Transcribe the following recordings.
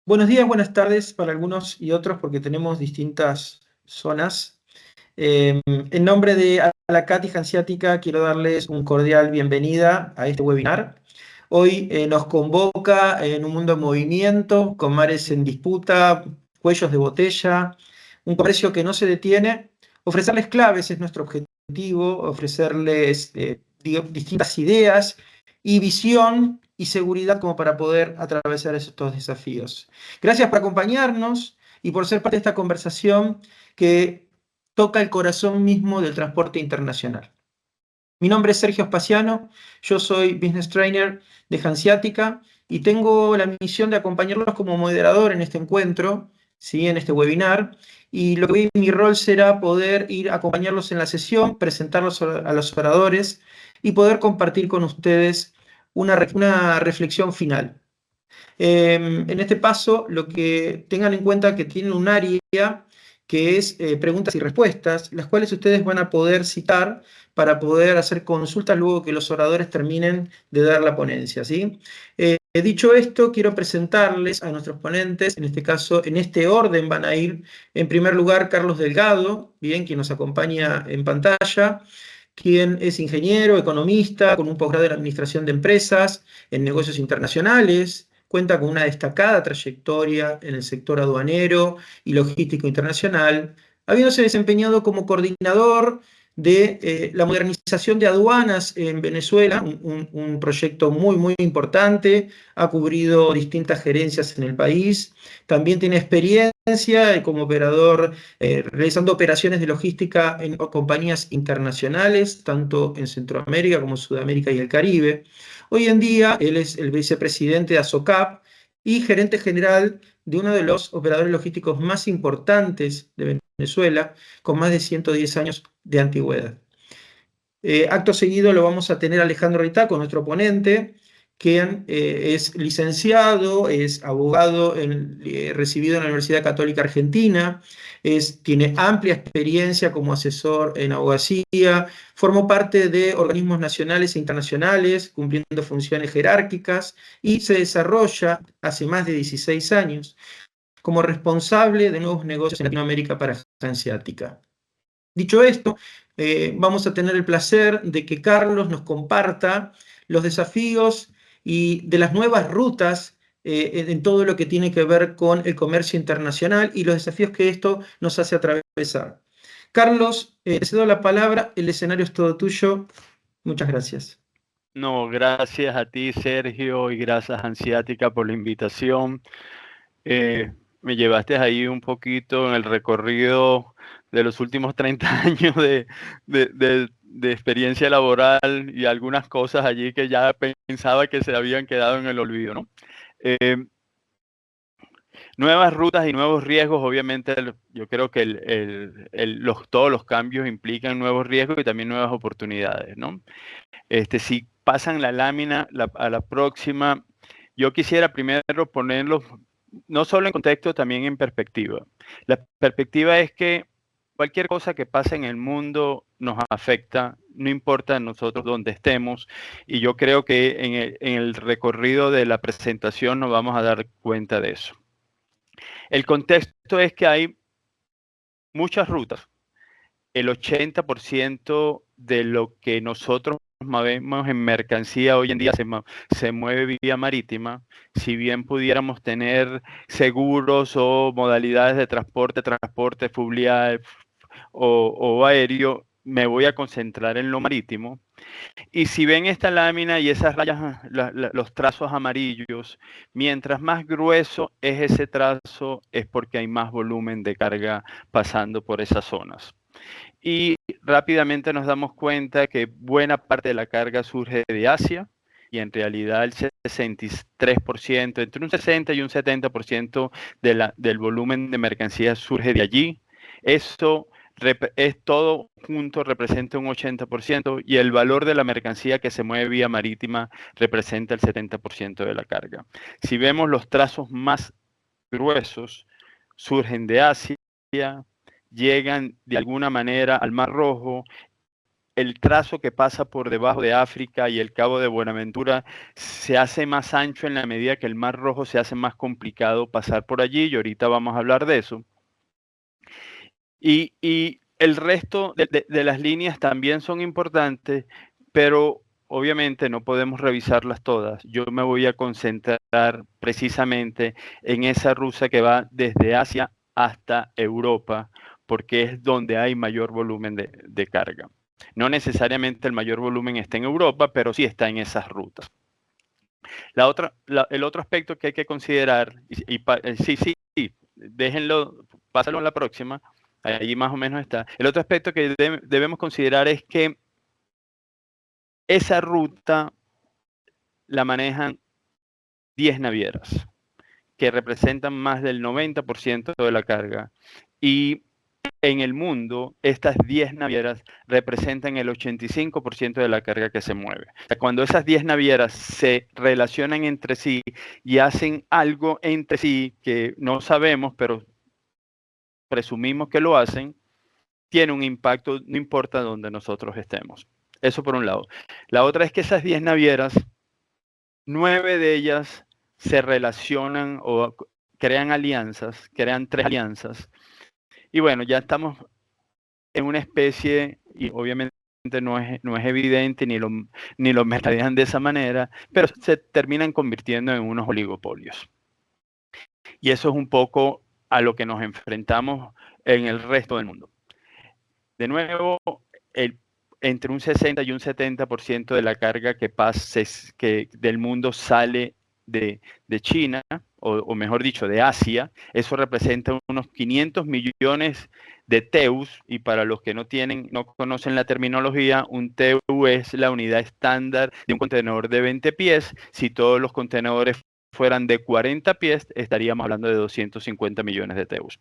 Buenos días, buenas tardes para algunos y otros porque tenemos distintas zonas. En nombre de Alacati Hanseática quiero darles un cordial bienvenida a este webinar. Hoy nos convoca en un mundo en movimiento, con mares en disputa, cuellos de botella, un comercio que no se detiene. Ofrecerles claves es nuestro objetivo, ofrecerles distintas ideas y visión y seguridad como para poder atravesar estos desafíos. Gracias por acompañarnos y por ser parte de esta conversación que toca el corazón mismo del transporte internacional. Mi nombre es Sergio Spaciano, yo soy Business Trainer de Hanseática y tengo la misión de acompañarlos como moderador en este encuentro, ¿sí? En este webinar, y mi rol será poder ir a acompañarlos en la sesión, presentarlos a los oradores y poder compartir con ustedes una reflexión final. En este paso, lo que tengan en cuenta que tienen un área que es preguntas y respuestas, las cuales ustedes van a poder citar para poder hacer consultas luego que los oradores terminen de dar la ponencia, ¿sí? Dicho esto, quiero presentarles a nuestros ponentes, en este caso, en este orden van a ir, en primer lugar, Carlos Delgado, bien, quien nos acompaña en pantalla, quien es ingeniero, economista, con un posgrado en Administración de Empresas, en negocios internacionales, cuenta con una destacada trayectoria en el sector aduanero y logístico internacional, habiéndose desempeñado como coordinador de la modernización de aduanas en Venezuela, un proyecto muy importante, ha cubrido distintas gerencias en el país, también tiene experiencia como operador realizando operaciones de logística en compañías internacionales, tanto en Centroamérica como Sudamérica y el Caribe. Hoy en día él es el vicepresidente de ASOCAP y gerente general de uno de los operadores logísticos más importantes de Venezuela, con más de 110 años de antigüedad. Acto seguido lo vamos a tener a Alejandro Ritaco, nuestro ponente, quien es licenciado, es abogado recibido en la Universidad Católica Argentina, tiene amplia experiencia como asesor en abogacía, formó parte de organismos nacionales e internacionales, cumpliendo funciones jerárquicas, y se desarrolla hace más de 16 años como responsable de nuevos negocios en Latinoamérica para Hanseática. Dicho esto, vamos a tener el placer de que Carlos nos comparta los desafíos y de las nuevas rutas en todo lo que tiene que ver con el comercio internacional y los desafíos que esto nos hace atravesar. Carlos, te cedo la palabra, el escenario es todo tuyo. Muchas gracias. No, gracias a ti, Sergio, y gracias, Hanseática, por la invitación. Me llevaste ahí un poquito en el recorrido de los últimos 30 años de experiencia laboral y algunas cosas allí que ya pensaba que se habían quedado en el olvido, ¿no? Nuevas rutas y nuevos riesgos, obviamente yo creo que todos los cambios implican nuevos riesgos y también nuevas oportunidades, ¿no? Si pasan la lámina a la próxima, yo quisiera primero ponerlos no solo en contexto, también en perspectiva. La perspectiva es que cualquier cosa que pase en el mundo nos afecta, no importa nosotros dónde estemos, y yo creo que en el recorrido de la presentación nos vamos a dar cuenta de eso. El contexto es que hay muchas rutas. El 80% de lo que nosotros movemos en mercancía hoy en día se mueve vía marítima. Si bien pudiéramos tener seguros o modalidades de transporte fluvial o aéreo, me voy a concentrar en lo marítimo. Y si ven esta lámina y esas rayas, los trazos amarillos, mientras más grueso es ese trazo, es porque hay más volumen de carga pasando por esas zonas. Y rápidamente nos damos cuenta que buena parte de la carga surge de Asia y en realidad el 63%, entre un 60 y un 70% del volumen de mercancías surge de allí. Eso es todo junto, representa un 80% y el valor de la mercancía que se mueve vía marítima representa el 70% de la carga. Si vemos los trazos más gruesos, surgen de Asia, llegan de alguna manera al Mar Rojo, el trazo que pasa por debajo de África y el Cabo de Buenaventura se hace más ancho en la medida que el Mar Rojo se hace más complicado pasar por allí, y ahorita vamos a hablar de eso. Y el resto de las líneas también son importantes, pero obviamente no podemos revisarlas todas. Yo me voy a concentrar precisamente en esa ruta que va desde Asia hasta Europa, porque es donde hay mayor volumen de carga. No necesariamente el mayor volumen está en Europa, pero sí está en esas rutas. El otro aspecto que hay que considerar, sí, déjenlo, pásalo a la próxima, ahí más o menos está. El otro aspecto que debemos considerar es que esa ruta la manejan 10 navieras, que representan más del 90% de la carga. Y en el mundo, estas 10 navieras representan el 85% de la carga que se mueve. O sea, cuando esas 10 navieras se relacionan entre sí y hacen algo entre sí que no sabemos, pero presumimos que lo hacen, tiene un impacto, no importa dónde nosotros estemos. Eso por un lado. La otra es que esas 10 navieras, 9 de ellas se relacionan o crean alianzas, crean 3 alianzas. Y bueno, ya estamos en una especie, y obviamente no es evidente ni lo mercadean de esa manera, pero se terminan convirtiendo en unos oligopolios. Y eso es un poco a lo que nos enfrentamos en el resto del mundo. De nuevo, entre un 60 y un 70% de la carga que del mundo sale de China, o mejor dicho, de Asia. Eso representa unos 500 millones de TEUs, y para los que no conocen la terminología, un TEU es la unidad estándar de un contenedor de 20 pies. Si todos los contenedores fueran de 40 pies, estaríamos hablando de 250 millones de TEUs.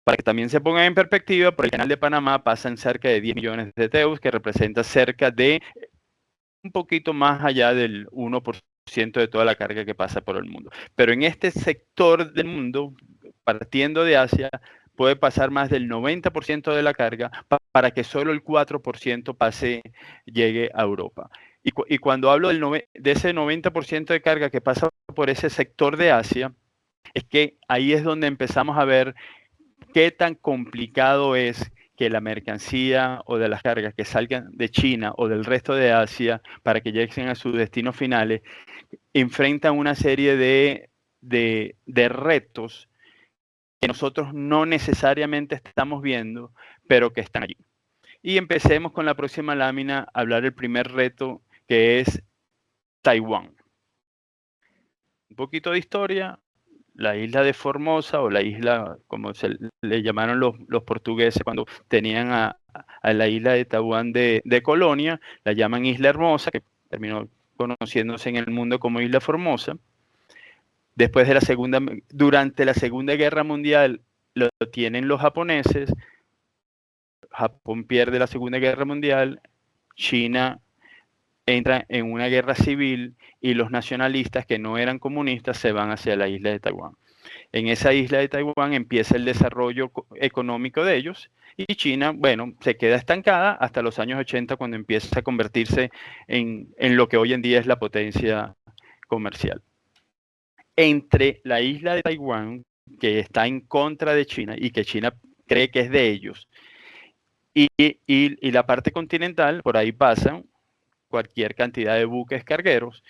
Para que también se pongan en perspectiva, por el Canal de Panamá pasan cerca de 10 millones de TEUs, que representa cerca de un poquito más allá del 1% de toda la carga que pasa por el mundo. Pero en este sector del mundo, partiendo de Asia, puede pasar más del 90% de la carga para que solo el 4% llegue a Europa. Y cuando hablo de ese 90% de carga que pasa por ese sector de Asia, es que ahí es donde empezamos a ver qué tan complicado es que la mercancía o de las cargas que salgan de China o del resto de Asia para que lleguen a sus destinos finales, enfrentan una serie de retos que nosotros no necesariamente estamos viendo, pero que están allí. Y empecemos con la próxima lámina a hablar del primer reto, que es Taiwán. Un poquito de historia. La isla de Formosa, o la isla, como le llamaron los portugueses cuando tenían a la isla de Taiwán de colonia, la llaman Isla Hermosa, que terminó conociéndose en el mundo como Isla Formosa. Durante la Segunda Guerra Mundial lo tienen los japoneses. Japón pierde la Segunda Guerra Mundial, China entra en una guerra civil, y los nacionalistas que no eran comunistas se van hacia la isla de Taiwán. En esa isla de Taiwán empieza el desarrollo económico de ellos, y China, bueno, se queda estancada hasta los años 80, cuando empieza a convertirse en lo que hoy en día es la potencia comercial. Entre la isla de Taiwán, que está en contra de China y que China cree que es de ellos, y la parte continental, por ahí pasan cualquier cantidad de buques cargueros,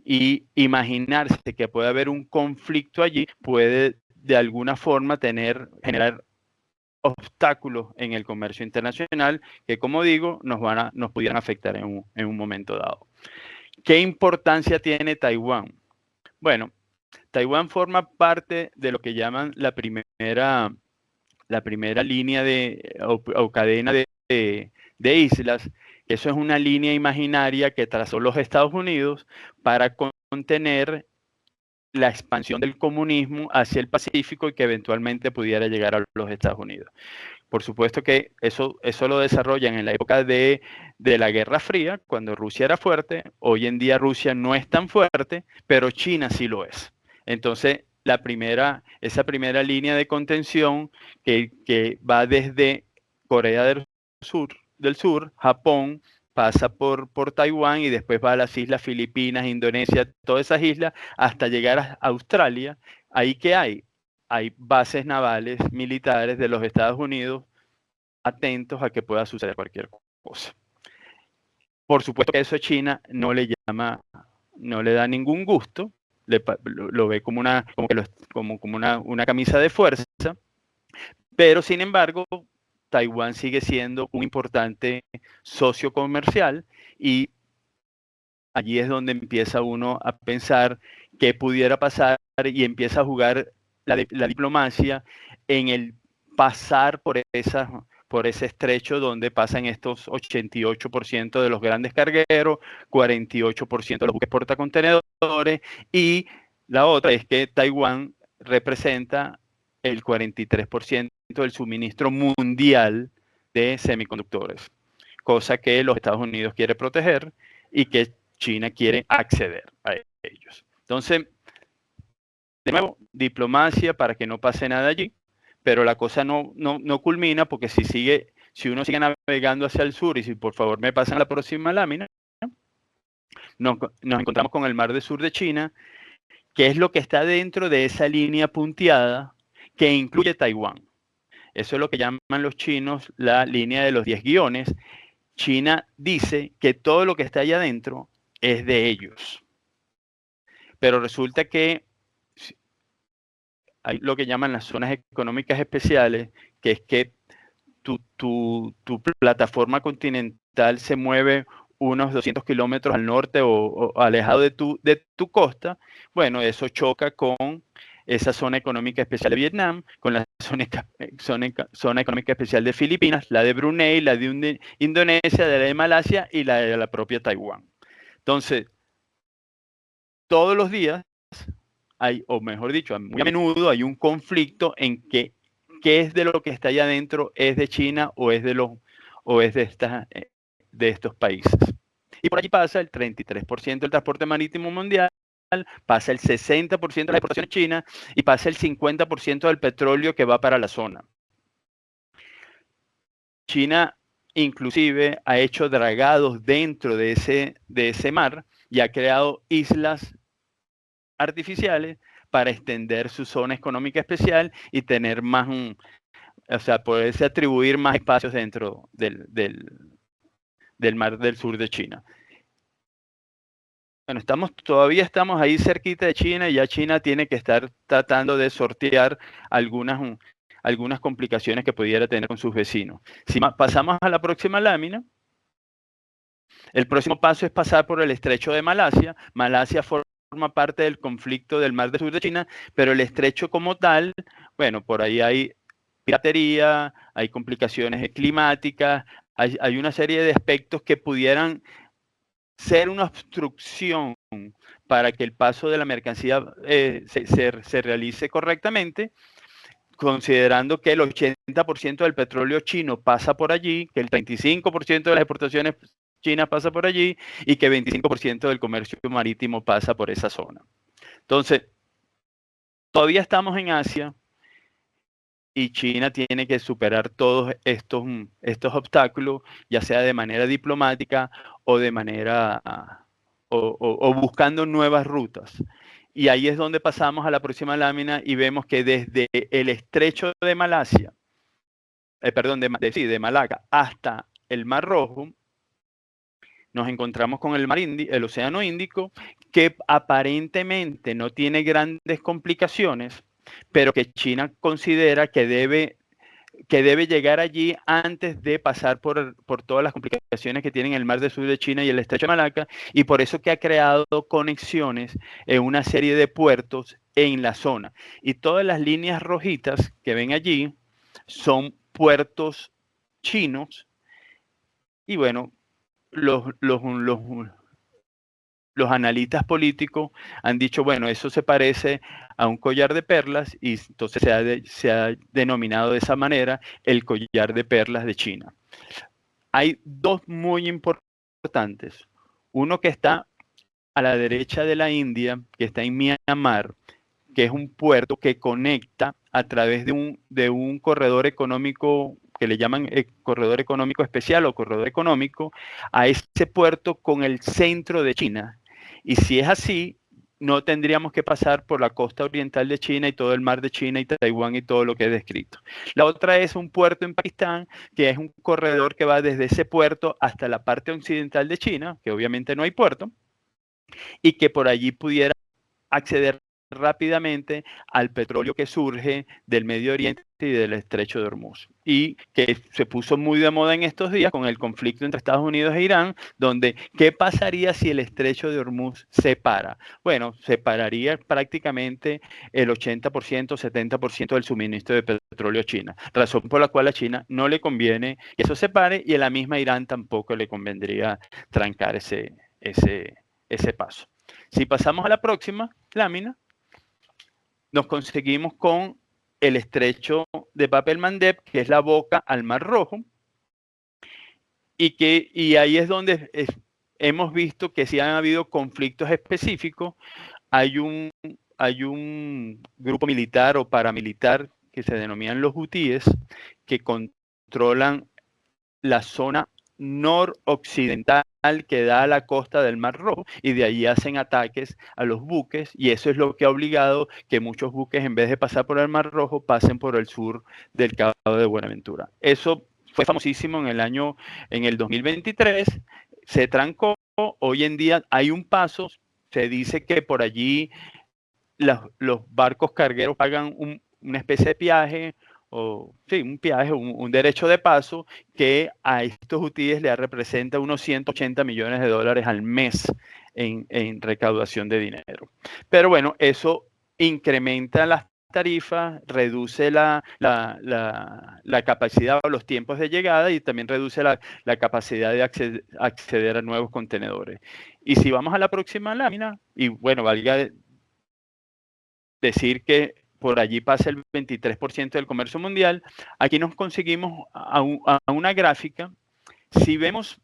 y imaginarse que puede haber un conflicto allí puede de alguna forma generar obstáculos en el comercio internacional que, como digo, nos pudieran afectar en un momento dado. ¿Qué importancia tiene Taiwán? Bueno, Taiwán forma parte de lo que llaman la primera línea o cadena de islas. Eso es una línea imaginaria que trazó los Estados Unidos para contener la expansión del comunismo hacia el Pacífico y que eventualmente pudiera llegar a los Estados Unidos. Por supuesto que eso lo desarrollan en la época de la Guerra Fría, cuando Rusia era fuerte. Hoy en día Rusia no es tan fuerte, pero China sí lo es. Entonces, esa primera línea de contención que va desde Corea del del sur, Japón, pasa por Taiwán y después va a las islas Filipinas, Indonesia, todas esas islas, hasta llegar a Australia. ¿Ahí qué hay? Hay bases navales militares de los Estados Unidos atentos a que pueda suceder cualquier cosa. Por supuesto que eso a China no le da ningún gusto, lo ve como una camisa de fuerza, pero sin embargo, Taiwán sigue siendo un importante socio comercial y allí es donde empieza uno a pensar qué pudiera pasar y empieza a jugar la diplomacia en el pasar por ese estrecho donde pasan estos 88% de los grandes cargueros, 48% de los buques portacontenedores, y la otra es que Taiwán representa el 43% del suministro mundial de semiconductores, cosa que los Estados Unidos quiere proteger y que China quiere acceder a ellos. Entonces, de nuevo, diplomacia para que no pase nada allí, pero la cosa no culmina porque si uno sigue navegando hacia el sur, y si por favor me pasan la próxima lámina, nos encontramos con el mar del sur de China, que es lo que está dentro de esa línea punteada que incluye Taiwán. Eso es lo que llaman los chinos la línea de los 10 guiones. China dice que todo lo que está allá adentro es de ellos. Pero resulta que hay lo que llaman las zonas económicas especiales, que es que tu plataforma continental se mueve unos 200 kilómetros al norte o alejado de tu costa. Bueno, eso choca con esa zona económica especial de Vietnam, con la zona económica especial de Filipinas, la de Brunei, la de Indonesia, la de Malasia y la de la propia Taiwán. Entonces, todos los días hay, o mejor dicho, muy a menudo hay un conflicto en qué es de lo que está allá adentro, es de China o es de estos países. Y por allí pasa el 33% del transporte marítimo mundial, pasa el 60% de las exportaciones chinas y pasa el 50% del petróleo que va para la zona. China inclusive ha hecho dragados dentro de ese mar y ha creado islas artificiales para extender su zona económica especial y tener más, o sea, poderse atribuir más espacios dentro del mar del sur de China. Bueno, todavía estamos ahí cerquita de China y ya China tiene que estar tratando de sortear algunas complicaciones que pudiera tener con sus vecinos. Si pasamos a la próxima lámina, el próximo paso es pasar por el estrecho de Malasia. Malasia forma parte del conflicto del mar del sur de China, pero el estrecho como tal, bueno, por ahí hay piratería, hay complicaciones climáticas, hay una serie de aspectos que pudieran ser una obstrucción para que el paso de la mercancía se realice correctamente, considerando que el 80% del petróleo chino pasa por allí, que el 35% de las exportaciones chinas pasa por allí y que 25% del comercio marítimo pasa por esa zona. Entonces, todavía estamos en Asia y China tiene que superar todos estos obstáculos, ya sea de manera diplomática o de manera o buscando nuevas rutas. Y ahí es donde pasamos a la próxima lámina y vemos que desde el estrecho de Malasia, de Malaca hasta el Mar Rojo, nos encontramos con el Océano Índico, que aparentemente no tiene grandes complicaciones, pero que China considera que debe llegar allí antes de pasar por todas las complicaciones que tienen el Mar del Sur de China y el Estrecho de Malaca, y por eso que ha creado conexiones en una serie de puertos en la zona. Y todas las líneas rojitas que ven allí son puertos chinos, y bueno, los analistas políticos han dicho, bueno, eso se parece a un collar de perlas y entonces se ha denominado de esa manera el collar de perlas de China. Hay dos muy importantes. Uno que está a la derecha de la India, que está en Myanmar, que es un puerto que conecta a través de un corredor económico que le llaman corredor económico especial o corredor económico, a ese puerto con el centro de China. Y si es así, no tendríamos que pasar por la costa oriental de China y todo el mar de China y Taiwán y todo lo que he descrito. La otra es un puerto en Pakistán, que es un corredor que va desde ese puerto hasta la parte occidental de China, que obviamente no hay puerto, y que por allí pudiera acceder rápidamente al petróleo que surge del Medio Oriente y del Estrecho de Hormuz, y que se puso muy de moda en estos días con el conflicto entre Estados Unidos e Irán, donde ¿qué pasaría si el Estrecho de Hormuz se para? Bueno, se pararía prácticamente el 80%, 70% del suministro de petróleo a China, razón por la cual a China no le conviene que eso se pare, y a la misma Irán tampoco le convendría trancar ese paso. Si pasamos a la próxima lámina, nos conseguimos con el estrecho de Bab el-Mandeb, que es la boca al Mar Rojo, y ahí es donde hemos visto que si han habido conflictos específicos. Hay un grupo militar o paramilitar que se denominan los hutíes, que controlan la zona noroccidental que da a la costa del Mar Rojo, y de allí hacen ataques a los buques, y eso es lo que ha obligado que muchos buques, en vez de pasar por el Mar Rojo, pasen por el sur del Cabo de Buenaventura. Eso fue famosísimo en el 2023, se trancó. Hoy en día hay un paso, se dice que por allí los barcos cargueros pagan una especie de peaje, o sí, un peaje, un derecho de paso, que a estos hutíes le representa unos 180 millones de dólares al mes en recaudación de dinero. Pero bueno, eso incrementa las tarifas, reduce la capacidad o los tiempos de llegada, y también reduce la capacidad de acceder a nuevos contenedores. Y si vamos a la próxima lámina, y bueno, valga decir que por allí pasa el 23% del comercio mundial, aquí nos conseguimos a una gráfica. Si vemos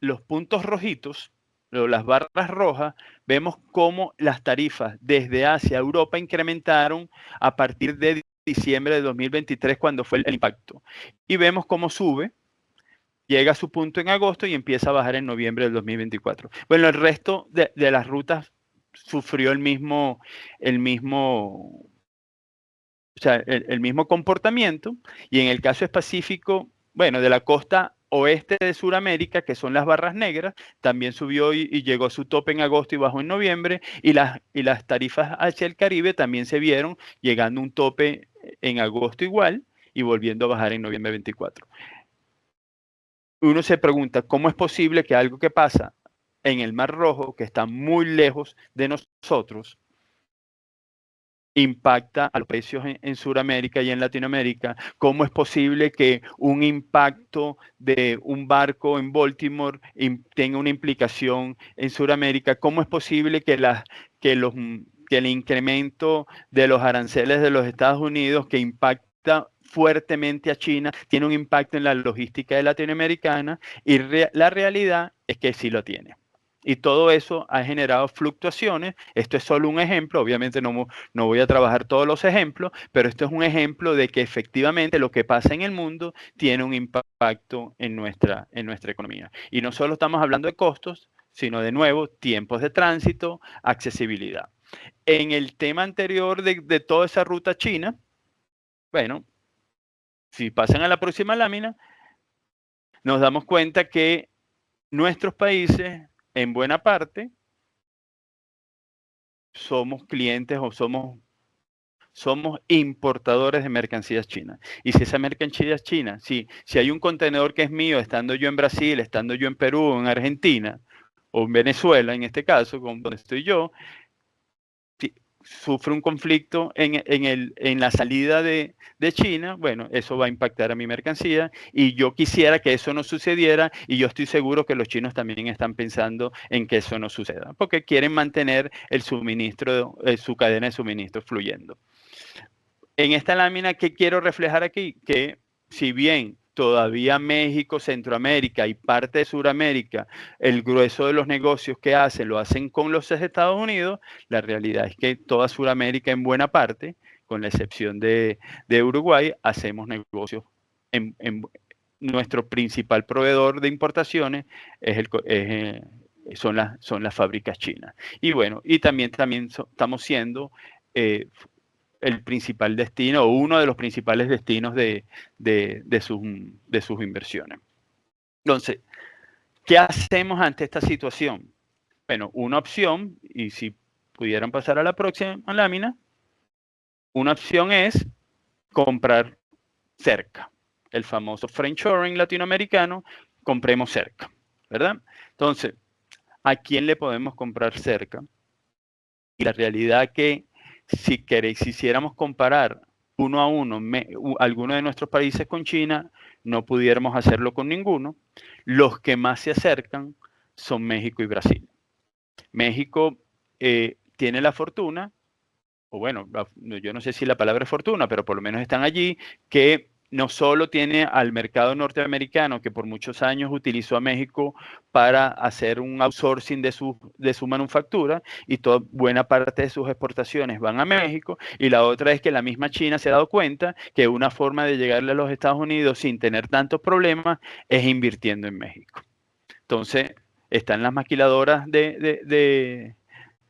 los puntos rojitos, las barras rojas, vemos cómo las tarifas desde Asia a Europa incrementaron a partir de diciembre de 2023, cuando fue el impacto. Y vemos cómo sube, llega a su punto en agosto y empieza a bajar en noviembre del 2024. Bueno, el resto de las rutas sufrió el mismo comportamiento, y en el caso específico, bueno, de la costa oeste de Sudamérica, que son las barras negras, también subió y llegó a su tope en agosto y bajó en noviembre, y las tarifas hacia el Caribe también se vieron llegando a un tope en agosto igual y volviendo a bajar en noviembre 24. Uno se pregunta, ¿cómo es posible que algo que pasa en el Mar Rojo, que está muy lejos de nosotros, impacta a los precios en Sudamérica y en Latinoamérica? ¿Cómo es posible que un impacto de un barco en Baltimore tenga una implicación en Sudamérica? ¿Cómo es posible que el incremento de los aranceles de los Estados Unidos, que impacta fuertemente a China, tiene un impacto en la logística latinoamericana? Y la realidad es que sí lo tiene. Y todo eso ha generado fluctuaciones. Esto es solo un ejemplo, obviamente no voy a trabajar todos los ejemplos, pero esto es un ejemplo de que efectivamente lo que pasa en el mundo tiene un impacto en nuestra economía. Y no solo estamos hablando de costos, sino de nuevo, tiempos de tránsito, accesibilidad. En el tema anterior de toda esa ruta china, bueno, si pasan a la próxima lámina, nos damos cuenta que nuestros países, en buena parte, somos clientes o somos importadores de mercancías chinas. Y si esa mercancía es china, si hay un contenedor que es mío, estando yo en Brasil, estando yo en Perú, en Argentina, o en Venezuela, en este caso, donde estoy yo, sufre un conflicto en la salida de China, bueno, eso va a impactar a mi mercancía, y yo quisiera que eso no sucediera, y yo estoy seguro que los chinos también están pensando en que eso no suceda, porque quieren mantener el suministro, su cadena de suministro fluyendo. En esta lámina, ¿qué quiero reflejar aquí? Que si bien todavía México, Centroamérica y parte de Sudamérica, el grueso de los negocios que hacen lo hacen con los Estados Unidos, la realidad es que toda Sudamérica, en buena parte, con la excepción de Uruguay, hacemos negocios en nuestro principal proveedor de importaciones son las fábricas chinas. Y bueno, y también estamos siendo el principal destino o uno de los principales destinos de sus inversiones. Entonces, ¿qué hacemos ante esta situación? Bueno, una opción, y si pudieran pasar a la próxima lámina, una opción es comprar cerca. El famoso friendshoring latinoamericano, compremos cerca, ¿verdad? Entonces, ¿a quién le podemos comprar cerca? Y la realidad que si quisiéramos comparar uno a uno alguno de nuestros países con China, no pudiéramos hacerlo con ninguno. Los que más se acercan son México y Brasil. México tiene la fortuna, o bueno, yo no sé si la palabra es fortuna, pero por lo menos están allí, que no solo tiene al mercado norteamericano, que por muchos años utilizó a México para hacer un outsourcing de su manufactura, y buena parte de sus exportaciones van a México, y la otra es que la misma China se ha dado cuenta que una forma de llegarle a los Estados Unidos sin tener tantos problemas es invirtiendo en México. Entonces, están las maquiladoras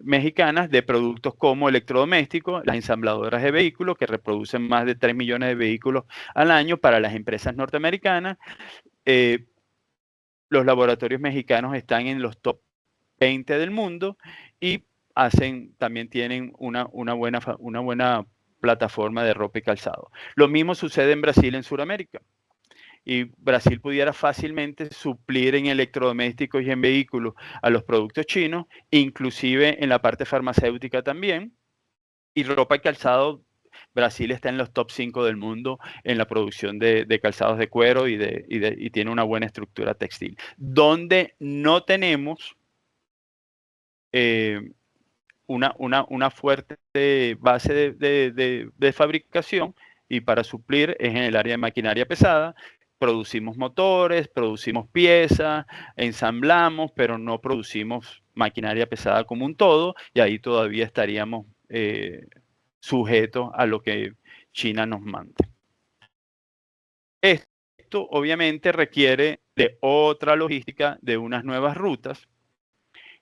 mexicanas de productos como electrodomésticos, las ensambladoras de vehículos que reproducen más de 3 millones de vehículos al año para las empresas norteamericanas. Los laboratorios mexicanos están en los top 20 del mundo y también tienen una buena plataforma de ropa y calzado. Lo mismo sucede en Brasil, en Sudamérica. Y Brasil pudiera fácilmente suplir en electrodomésticos y en vehículos a los productos chinos, inclusive en la parte farmacéutica también. Y ropa y calzado, Brasil está en los top 5 del mundo en la producción de calzados de cuero y tiene una buena estructura textil. Donde no tenemos una fuerte base de fabricación y para suplir es en el área de maquinaria pesada. Producimos motores, producimos piezas, ensamblamos, pero no producimos maquinaria pesada como un todo, y ahí todavía estaríamos sujetos a lo que China nos manda. Esto obviamente requiere de otra logística, de unas nuevas rutas.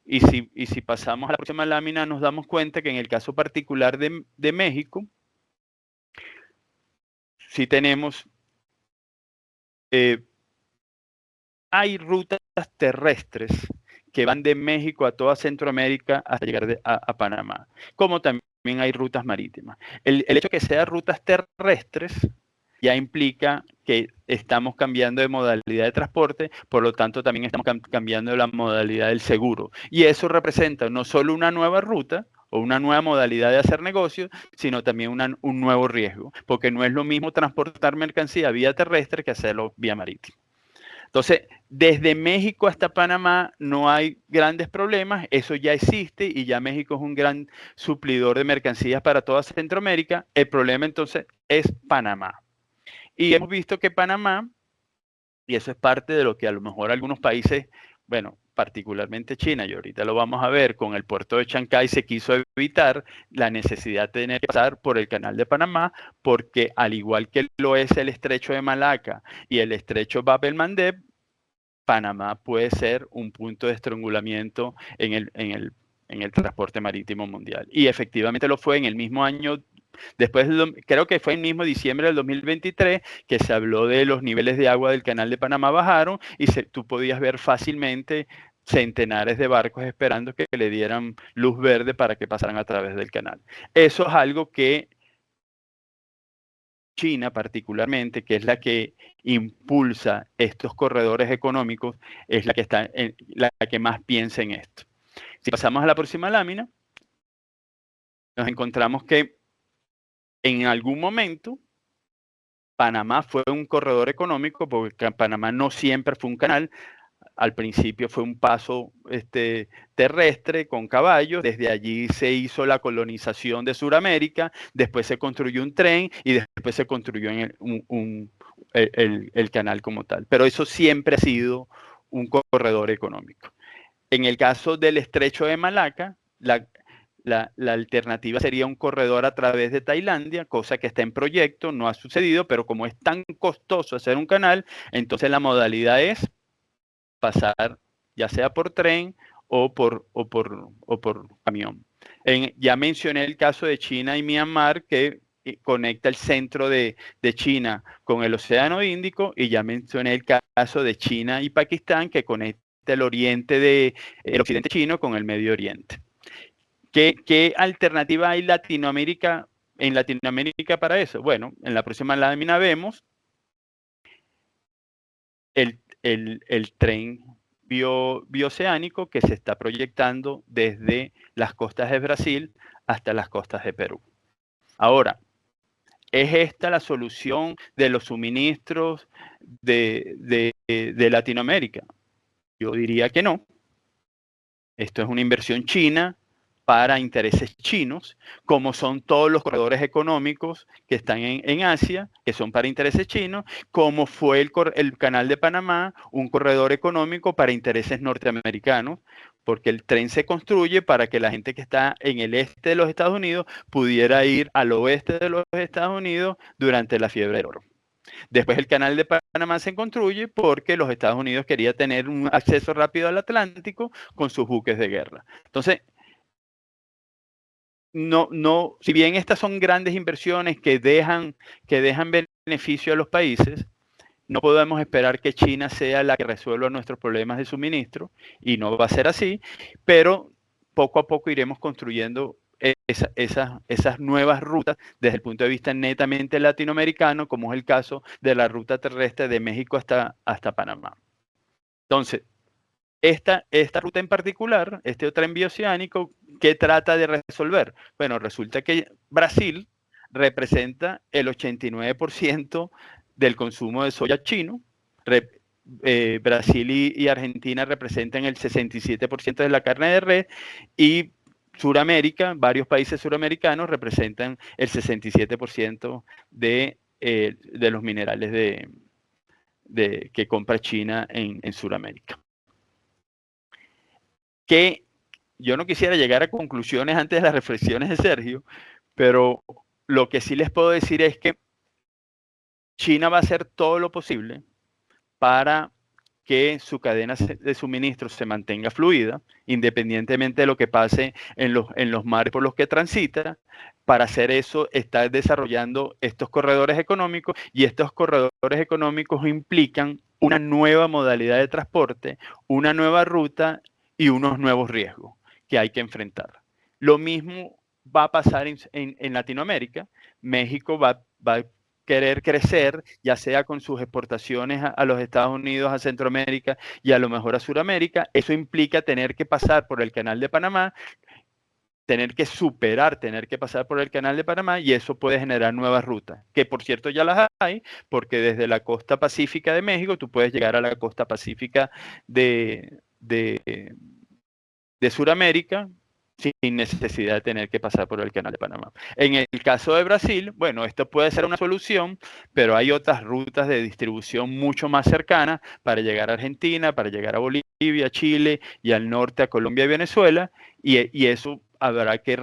Y si pasamos a la próxima lámina, nos damos cuenta que en el caso particular de México, sí tenemos, hay rutas terrestres que van de México a toda Centroamérica hasta llegar a Panamá, como también hay rutas marítimas. El hecho de que sean rutas terrestres ya implica que estamos cambiando de modalidad de transporte, por lo tanto también estamos cambiando la modalidad del seguro. Y eso representa no solo una nueva ruta o una nueva modalidad de hacer negocios, sino también un nuevo riesgo, porque no es lo mismo transportar mercancía vía terrestre que hacerlo vía marítima. Entonces, desde México hasta Panamá no hay grandes problemas, eso ya existe y ya México es un gran suplidor de mercancías para toda Centroamérica. El problema entonces es Panamá. Y hemos visto que Panamá, y eso es parte de lo que a lo mejor algunos países, bueno, particularmente China, y ahorita lo vamos a ver, con el puerto de Chancay se quiso evitar la necesidad de tener que pasar por el canal de Panamá, porque al igual que lo es el estrecho de Malaca y el estrecho Bab el-Mandeb, Panamá puede ser un punto de estrangulamiento en el transporte marítimo mundial. Y efectivamente lo fue en el mismo año. Después, creo que fue el mismo diciembre del 2023 que se habló de los niveles de agua del canal de Panamá bajaron y tú podías ver fácilmente centenares de barcos esperando que le dieran luz verde para que pasaran a través del canal. Eso es algo que China particularmente, que es la que impulsa estos corredores económicos, es la que más piensa en esto. Si pasamos a la próxima lámina, nos encontramos que en algún momento Panamá fue un corredor económico, porque Panamá no siempre fue un canal. Al principio fue un paso terrestre con caballos, desde allí se hizo la colonización de Sudamérica, después se construyó un tren y después se construyó el canal como tal. Pero eso siempre ha sido un corredor económico. En el caso del estrecho de Malaca, la alternativa sería un corredor a través de Tailandia, cosa que está en proyecto, no ha sucedido, pero como es tan costoso hacer un canal, entonces la modalidad es pasar ya sea por tren o por camión. Ya mencioné el caso de China y Myanmar, que conecta el centro de China con el Océano Índico, y ya mencioné el caso de China y Pakistán, que conecta el occidente chino con el Medio Oriente. ¿Qué alternativa hay en Latinoamérica para eso? Bueno, en la próxima lámina vemos el tren bioceánico que se está proyectando desde las costas de Brasil hasta las costas de Perú. Ahora, ¿es esta la solución de los suministros de Latinoamérica? Yo diría que no. Esto es una inversión china para intereses chinos, como son todos los corredores económicos que están en Asia, que son para intereses chinos, como fue el Canal de Panamá, un corredor económico para intereses norteamericanos, porque el tren se construye para que la gente que está en el este de los Estados Unidos pudiera ir al oeste de los Estados Unidos durante la fiebre del oro. Después el canal de Panamá se construye porque los Estados Unidos quería tener un acceso rápido al Atlántico con sus buques de guerra. Entonces, si bien estas son grandes inversiones que dejan beneficio a los países, no podemos esperar que China sea la que resuelva nuestros problemas de suministro, y no va a ser así, pero poco a poco iremos construyendo esas nuevas rutas desde el punto de vista netamente latinoamericano, como es el caso de la ruta terrestre de México hasta Panamá. Entonces, esta ruta en particular, este tren bioceánico, ¿qué trata de resolver? Bueno, resulta que Brasil representa el 89% del consumo de soya chino. Brasil y Argentina representan el 67% de la carne de res, y Suramérica, varios países suramericanos representan el 67% de los minerales que compra China en Suramérica. Que yo no quisiera llegar a conclusiones antes de las reflexiones de Sergio, pero lo que sí les puedo decir es que China va a hacer todo lo posible para que su cadena de suministro se mantenga fluida, independientemente de lo que pase en los mares por los que transita. Para hacer eso, está desarrollando estos corredores económicos, y estos corredores económicos implican una nueva modalidad de transporte, una nueva ruta y unos nuevos riesgos que hay que enfrentar. Lo mismo va a pasar en Latinoamérica. México va a querer crecer, ya sea con sus exportaciones a los Estados Unidos, a Centroamérica y a lo mejor a Sudamérica. Eso implica tener que pasar por el Canal de Panamá, tener que pasar por el Canal de Panamá, y eso puede generar nuevas rutas, que por cierto ya las hay, porque desde la costa pacífica de México tú puedes llegar a la costa pacífica de Sudamérica sin necesidad de tener que pasar por el Canal de Panamá. En el caso de Brasil, bueno, esto puede ser una solución, pero hay otras rutas de distribución mucho más cercanas para llegar a Argentina, para llegar a Bolivia, Chile y al norte a Colombia y Venezuela, y eso habrá que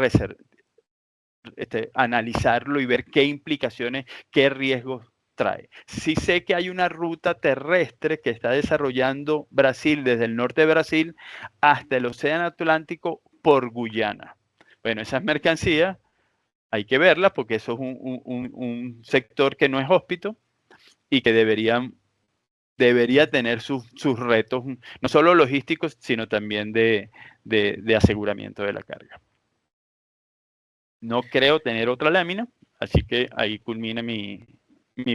analizarlo y ver qué implicaciones, qué riesgos trae. Sí sé que hay una ruta terrestre que está desarrollando Brasil desde el norte de Brasil hasta el Océano Atlántico por Guyana. Bueno, esas mercancías hay que verlas, porque eso es un sector que no es hóspito y que debería tener sus retos, no solo logísticos, sino también de aseguramiento de la carga. No creo tener otra lámina, así que ahí culmina mi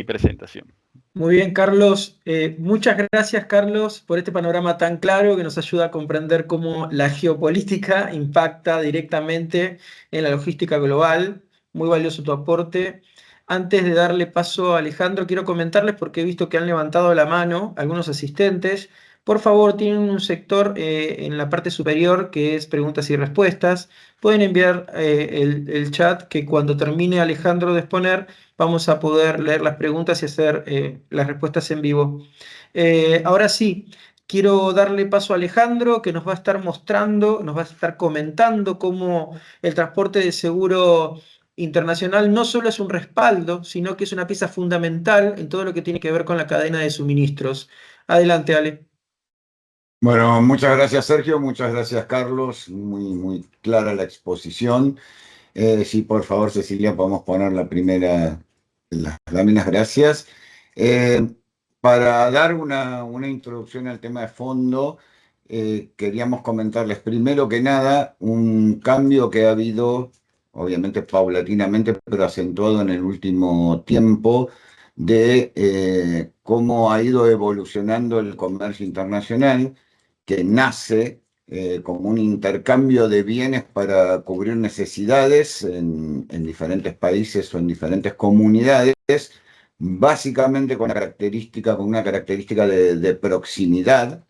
presentación. Muy bien, Carlos. Muchas gracias, Carlos, por este panorama tan claro que nos ayuda a comprender cómo la geopolítica impacta directamente en la logística global. Muy valioso tu aporte. Antes de darle paso a Alejandro, quiero comentarles, porque he visto que han levantado la mano algunos asistentes. Por favor, tienen un sector en la parte superior que es preguntas y respuestas. Pueden enviar el chat, que cuando termine Alejandro de exponer, vamos a poder leer las preguntas y hacer las respuestas en vivo. Ahora sí, quiero darle paso a Alejandro, que nos va a estar mostrando, nos va a estar comentando cómo el transporte de seguro internacional no solo es un respaldo, sino que es una pieza fundamental en todo lo que tiene que ver con la cadena de suministros. Adelante, Ale. Bueno, muchas gracias Sergio, muchas gracias Carlos, muy clara la exposición. Sí, por favor Cecilia, podemos poner la primera, las láminas, gracias. Eh, para dar una introducción al tema de fondo, queríamos comentarles primero que nada un cambio que ha habido, obviamente paulatinamente, pero acentuado en el último tiempo, de cómo ha ido evolucionando el comercio internacional, que nace como un intercambio de bienes para cubrir necesidades en diferentes países o en diferentes comunidades, básicamente con una característica de proximidad.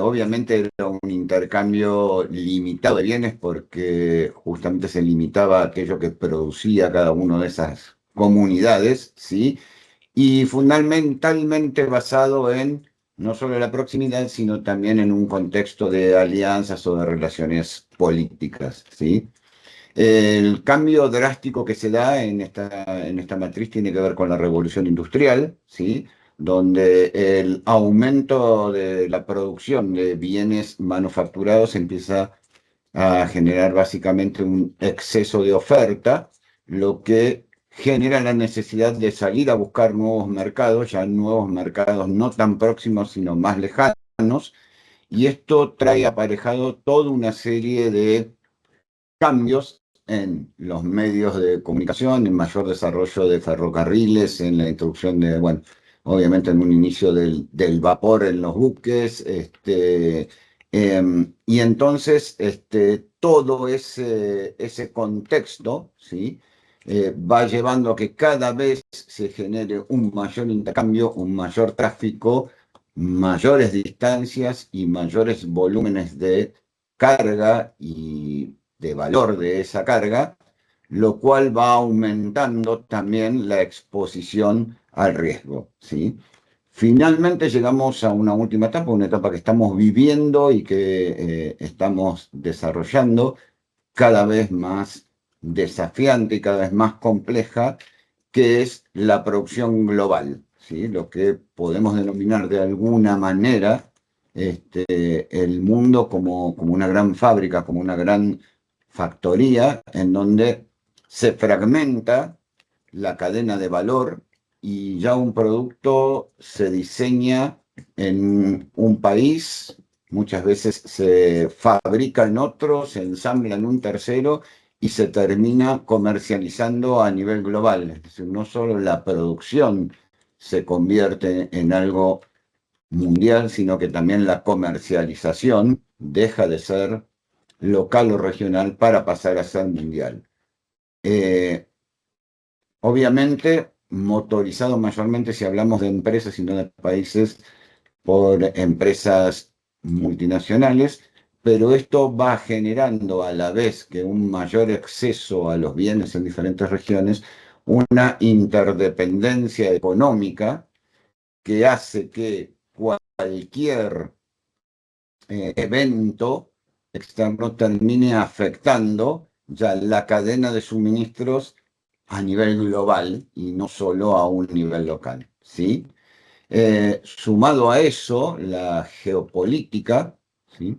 Obviamente era un intercambio limitado de bienes porque justamente se limitaba a aquello que producía cada una de esas comunidades, ¿sí? Y fundamentalmente basado en no solo la proximidad, sino también en un contexto de alianzas o de relaciones políticas, ¿sí? El cambio drástico que se da en esta matriz tiene que ver con la revolución industrial, ¿sí? Donde el aumento de la producción de bienes manufacturados empieza a generar básicamente un exceso de oferta, lo que genera la necesidad de salir a buscar nuevos mercados, ya nuevos mercados no tan próximos, sino más lejanos, y esto trae aparejado toda una serie de cambios en los medios de comunicación, en mayor desarrollo de ferrocarriles, en la introducción de, bueno, obviamente en un inicio del vapor en los buques, y entonces todo ese contexto, ¿sí? Va llevando a que cada vez se genere un mayor intercambio, un mayor tráfico, mayores distancias y mayores volúmenes de carga y de valor de esa carga, lo cual va aumentando también la exposición al riesgo, ¿sí? Finalmente llegamos a una última etapa, una etapa que estamos viviendo y que estamos desarrollando cada vez más desafiante y cada vez más compleja, que es la producción global, ¿sí? Lo que podemos denominar de alguna manera el mundo como una gran fábrica, como una gran factoría, en donde se fragmenta la cadena de valor y ya un producto se diseña en un país, muchas veces se fabrica en otro, se ensambla en un tercero y se termina comercializando a nivel global. Es decir, no solo la producción se convierte en algo mundial, sino que también la comercialización deja de ser local o regional para pasar a ser mundial. Eh, Obviamente, motorizado mayormente si hablamos de empresas y no de países, por empresas multinacionales, pero esto va generando a la vez que un mayor acceso a los bienes en diferentes regiones, una interdependencia económica que hace que cualquier evento externo termine afectando ya la cadena de suministros a nivel global y no solo a un nivel local, ¿sí? Sumado a eso, la geopolítica, ¿sí?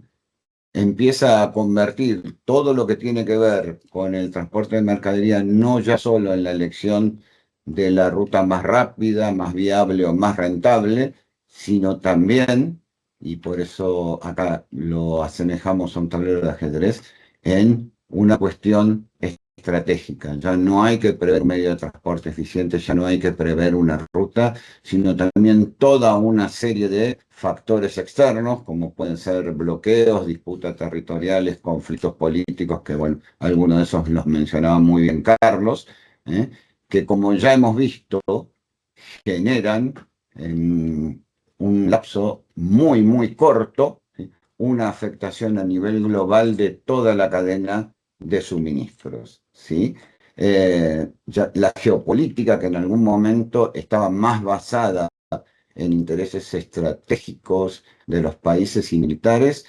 Empieza a convertir todo lo que tiene que ver con el transporte de mercadería, no ya solo en la elección de la ruta más rápida, más viable o más rentable, sino también, y por eso acá lo asemejamos a un tablero de ajedrez, en una cuestión estratégica. Ya no hay que prever un medio de transporte eficiente, ya no hay que prever una ruta, sino también toda una serie de factores externos, como pueden ser bloqueos, disputas territoriales, conflictos políticos, que bueno, algunos de esos los mencionaba muy bien Carlos, ¿eh? Que como ya hemos visto, generan en un lapso muy corto, ¿sí? Una afectación a nivel global de toda la cadena de suministros, ¿sí? La geopolítica, que en algún momento estaba más basada en intereses estratégicos de los países y militares,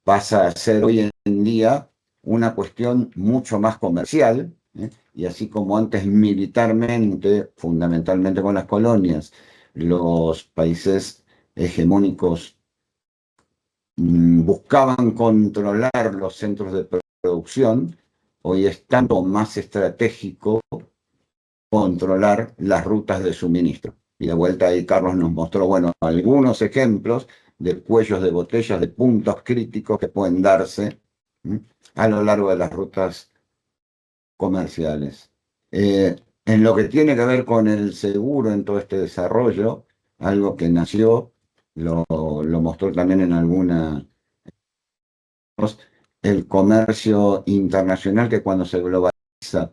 pasa a ser hoy en día una cuestión mucho más comercial, y así como antes militarmente, fundamentalmente con las colonias, los países hegemónicos buscaban controlar los centros de producción, hoy es tanto más estratégico controlar las rutas de suministro. Y de vuelta ahí Carlos nos mostró, bueno, algunos ejemplos de cuellos de botellas, de puntos críticos que pueden darse a lo largo de las rutas comerciales. En lo que tiene que ver con el seguro en todo este desarrollo, algo que nació, lo mostró también en alguna, el comercio internacional, que cuando se globaliza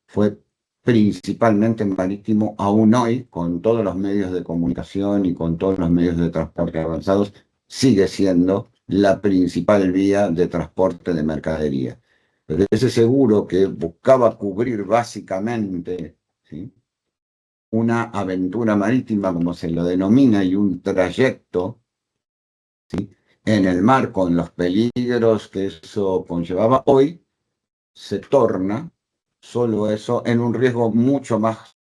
fue principalmente marítimo, aún hoy, con todos los medios de comunicación y con todos los medios de transporte avanzados, sigue siendo la principal vía de transporte de mercadería. Pero ese seguro, que buscaba cubrir básicamente, ¿sí?, una aventura marítima, como se lo denomina, y un trayecto, ¿sí?, en el mar, con los peligros que eso conllevaba, hoy se torna solo eso en un riesgo mucho más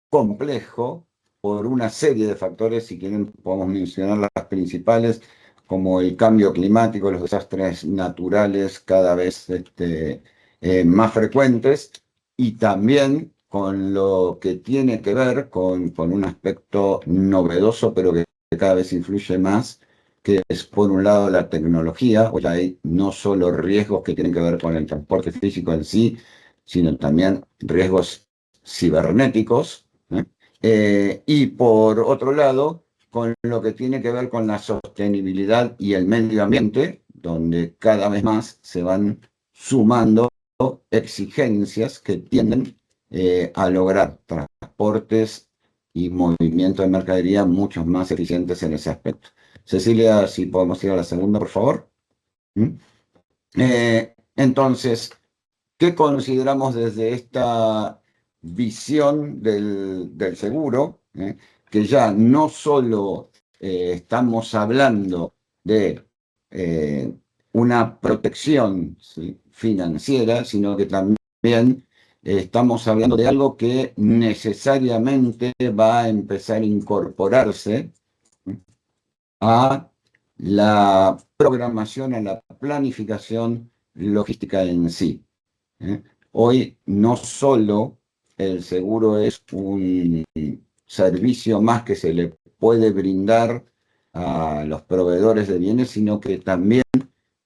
complejo por una serie de factores. Si quieren podemos mencionar las principales, como el cambio climático, los desastres naturales cada vez más frecuentes, y también con lo que tiene que ver con un aspecto novedoso, pero que cada vez influye más, que es por un lado la tecnología. Hoy hay no solo riesgos que tienen que ver con el transporte físico en sí, sino también riesgos cibernéticos, y por otro lado, con lo que tiene que ver con la sostenibilidad y el medio ambiente, donde cada vez más se van sumando exigencias que tienden a lograr transportes y movimiento de mercadería mucho más eficientes en ese aspecto. Cecilia, si podemos ir a la segunda, por favor. Entonces, ¿qué consideramos desde esta visión del seguro? Que ya no solo estamos hablando de una protección, ¿sí?, financiera, sino que también estamos hablando de algo que necesariamente va a empezar a incorporarse a la programación, a la planificación logística en sí. Hoy no solo el seguro es un servicio más que se le puede brindar a los proveedores de bienes, sino que también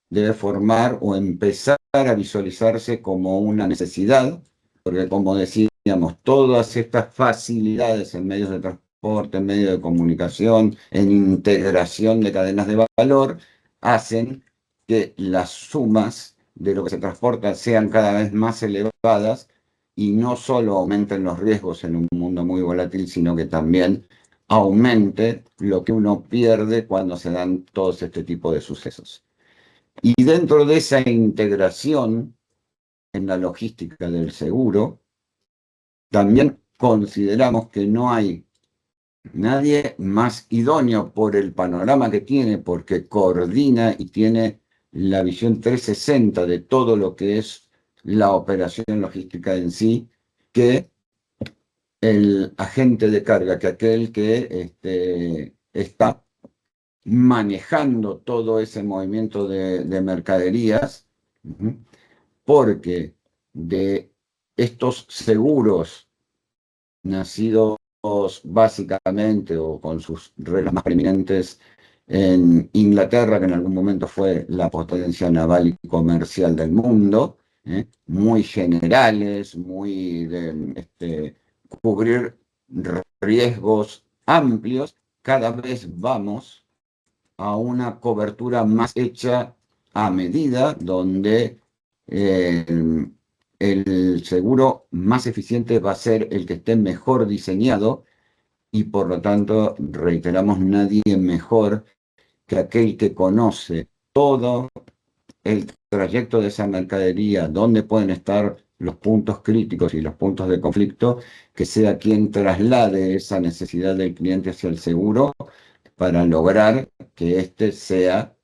debe formar o empezar a visualizarse como una necesidad, porque como decíamos, todas estas facilidades en medios de transporte, en medios de comunicación, en integración de cadenas de valor, hacen que las sumas de lo que se transporta sean cada vez más elevadas y no solo aumenten los riesgos en un mundo muy volátil, sino que también aumente lo que uno pierde cuando se dan todos este tipo de sucesos. Y dentro de esa integración en la logística del seguro, también consideramos que no hay nadie más idóneo por el panorama que tiene, porque coordina y tiene la visión 360 de todo lo que es la operación logística en sí, que el agente de carga, que aquel que está manejando todo ese movimiento de mercaderías, porque de estos seguros nacidos básicamente o con sus reglas más preeminentes en Inglaterra, que en algún momento fue la potencia naval y comercial del mundo, muy generales, muy de cubrir riesgos amplios. Cada vez vamos a una cobertura más hecha a medida, donde el seguro más eficiente va a ser el que esté mejor diseñado, y por lo tanto, reiteramos, nadie mejor que aquel que conoce todo el trayecto de esa mercadería, dónde pueden estar los puntos críticos y los puntos de conflicto, que sea quien traslade esa necesidad del cliente hacia el seguro para lograr que este sea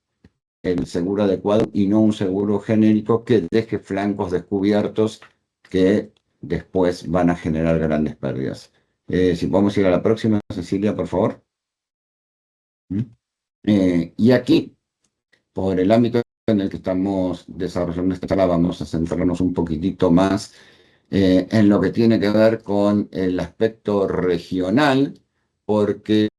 el seguro adecuado y no un seguro genérico que deje flancos descubiertos que después van a generar grandes pérdidas. Si podemos ir a la próxima, Cecilia, por favor. Y aquí, por el ámbito en el que estamos desarrollando esta charla, vamos a centrarnos un poquitito más en lo que tiene que ver con el aspecto regional, porque